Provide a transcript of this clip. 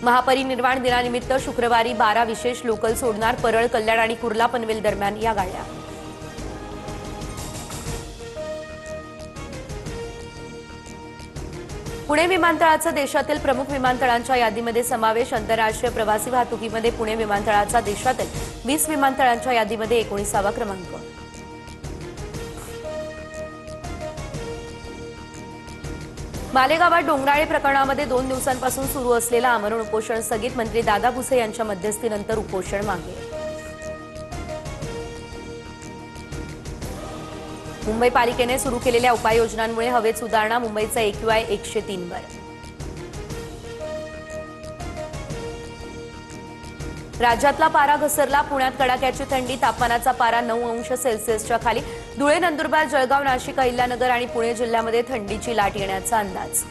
महापरिनिर्वाण दिनानिमित्त शुक्रवारी 12 विशेष लोकल सोडणार परळ, कल्याण आणि कुर्ला पनवेल दरम्यान या गाड्या। पुणे विमानतळाचा देशातील प्रमुख विमानतळांच्या यादीमध्ये समावेश। आंतरराष्ट्रीय प्रवासी वाहतुकीमध्ये पुणे विमानतळाचा देशातील 20 विमानतळांच्या यादीमध्ये 19वा क्रमांक। मालेगावात डोंगराळे प्रकरणामध्ये 2 दिवसांपासून सुरू असलेला आमरण उपोषण स्थगित। मंत्री दादा भुसे यांच्या मध्यस्थीनंतर उपोषण मागे। मुंबई पालिकेने सुरू केलेल्या उपाययोजनांमुळे हवेत सुधारणा। मुंबईचा AQI 103 वर। राज्यातला पारा घसरला। पुण्यात कडाक्याची थंडी, तापमानाचा पारा 9 अंश सेल्सिअसच्या खाली। धुळे, नंदुरबार, जळगाव, नाशिक, अहिल्यानगर आणि पुणे जिल्ह्यामध्ये थंडीची लाट येण्याचा अंदाज।